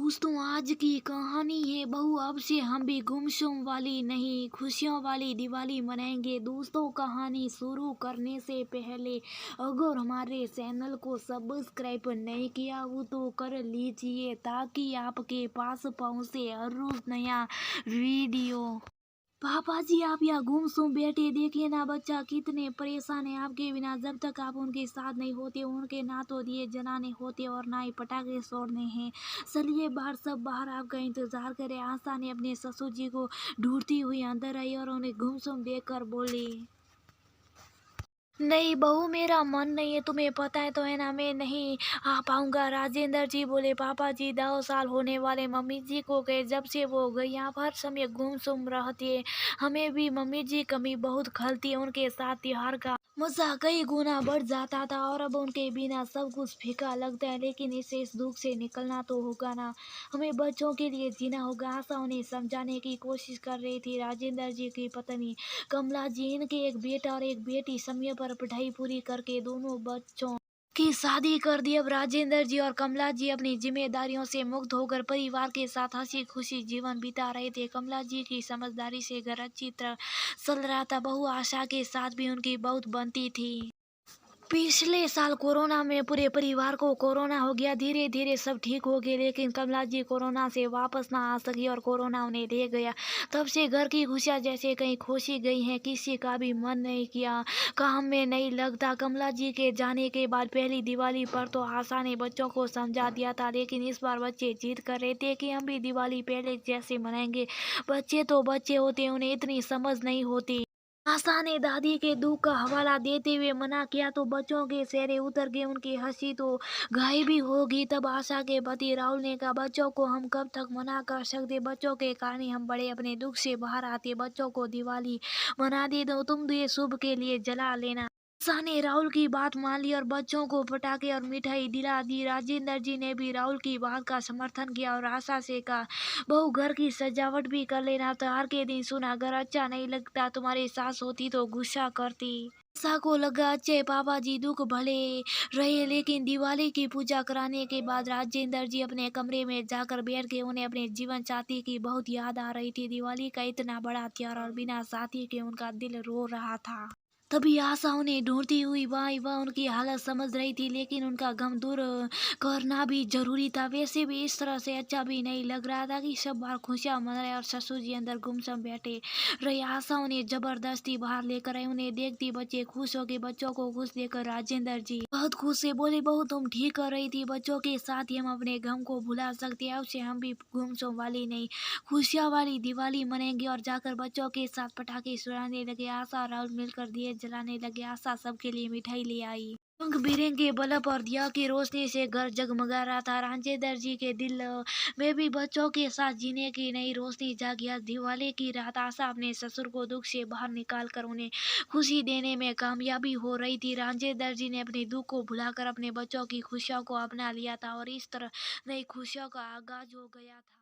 दोस्तों, आज की कहानी है बहू अब से हम भी गुमसुम वाली नहीं खुशियों वाली दिवाली मनाएंगे। दोस्तों, कहानी शुरू करने से पहले अगर हमारे चैनल को सब्सक्राइब नहीं किया हो तो कर लीजिए ताकि आपके पास पहुंचे हर रोज नया वीडियो। पापा जी, आप यहाँ गुमसुम बैठे देखिए ना, बच्चा कितने परेशान है आपके बिना। जब तक आप उनके साथ नहीं होते उनके ना तो दिए जलाने होते और ना ही पटाखे छोड़ने हैं। चलिए बाहर, सब बाहर आपका इंतजार करें। आशा ने अपने ससुर जी को ढूंढती हुई अंदर आई और उन्हें गुमसुम देखकर बोली, नहीं बहू, मेरा मन नहीं है, तुम्हें पता है तो है ना, मैं नहीं आ पाऊंगा। राजेंद्र जी बोले, पापा जी 2 साल होने वाले मम्मी जी को गए, जब से वो गई आप हर समय गुमसुम रहती है। हमें भी मम्मी जी कमी बहुत खलती है, उनके साथ त्योहार का मजा कई गुना बढ़ जाता था और अब उनके बिना सब कुछ फीका लगता है। लेकिन इस दुख से निकलना तो होगा ना, हमें बच्चों के लिए जीना होगा। आशा उन्हें समझाने की कोशिश कर रही थी। राजेंद्र जी की पत्नी कमला जी, इनके एक बेटा और एक बेटी, समय पर पढ़ाई पूरी करके दोनों बच्चों की शादी कर दी। अब राजेंद्र जी और कमला जी अपनी जिम्मेदारियों से मुक्त होकर परिवार के साथ हंसी खुशी जीवन बिता रहे थे। कमला जी की समझदारी से घर अच्छी तरह चल रहा था। बहू आशा के साथ भी उनकी बहुत बनती थी। पिछले साल कोरोना में पूरे परिवार को कोरोना हो गया। धीरे धीरे सब ठीक हो गए, लेकिन कमला जी कोरोना से वापस ना आ सकी और कोरोना उन्हें ले गया। तब से घर की खुशियां जैसे कहीं खोसी गई हैं। किसी का भी मन नहीं किया, काम में नहीं लगता। कमला जी के जाने के बाद पहली दिवाली पर तो आशा ने बच्चों को समझा दिया था, लेकिन इस बार बच्चे जिद कर रहे थे कि हम भी दिवाली पहले जैसे मनाएंगे। बच्चे तो बच्चे होते हैं, उन्हें इतनी समझ नहीं होती। आशा ने दादी के दुख का हवाला देते हुए मना किया तो बच्चों के चेहरे उतर गए, उनकी हंसी तो गायब ही होगी। तब आशा के पति राहुल ने कहा, बच्चों को हम कब तक मना कर सकते, बच्चों के कारण ही हम बड़े अपने दुख से बाहर आते। बच्चों को दिवाली मना दे दो, तुम ये शुभ के लिए जला लेना। आशा ने राहुल की बात मान ली और बच्चों को पटाखे और मिठाई दिला दी। राजेंद्र जी ने भी राहुल की बात का समर्थन किया और आशा से कहा, बहू घर की सजावट भी कर लेना। त्योहार के दिन सुना घर अच्छा नहीं लगता, तुम्हारी सास होती तो गुस्सा करती। आशा को लगा, अच्छे पापा जी दुख भले रहे। लेकिन दिवाली की पूजा कराने के बाद राजेंद्र जी अपने कमरे में जाकर बैठ गए। उन्हें अपने जीवन साथी की बहुत याद आ रही थी। दिवाली का इतना बड़ा त्योहार और बिना साथी के उनका दिल रो रहा था। तभी आशा उन्हें ढूंढती हुई वह उनकी हालत समझ रही थी, लेकिन उनका गम दूर करना भी जरूरी था। वैसे भी इस तरह से अच्छा भी नहीं लग रहा था कि सब बाहर खुशियां मन रहे और ससुर जी अंदर गुमसुम बैठे रहे। आशा उन्हें जबरदस्ती बाहर लेकर आई। उन्हें देखती बच्चे खुश हो गए। बच्चों को खुश देखकर राजेंद्र जी बहुत खुश से बोले, बहू तुम ठीक कर रही थी, बच्चों के साथ ही हम अपने गम को भुला सकते हैं। अब से हम भी गुमसुम वाली नहीं खुशियाँ वाली दिवाली मनाएंगे। और जाकर बच्चों के साथ पटाखे छुड़ाने लगे। आशा और राहुल मिलकर दिए जलाने लगे। आशा सबके लिए मिठाई ले आई। रंग बिरंगे बल्ब और दिया की रोशनी से घर जगमगा रहा था। राजेंद्र जी के दिल में भी बच्चों के साथ जीने की नई रोशनी जागी। आज दिवाली की रात आशा अपने ससुर को दुख से बाहर निकाल कर उन्हें खुशी देने में कामयाबी हो रही थी। राजेंद्र जी ने अपने दुख को भुलाकर अपने बच्चों की खुशियों को अपना लिया था और इस तरह नई खुशियों का आगाज हो गया था।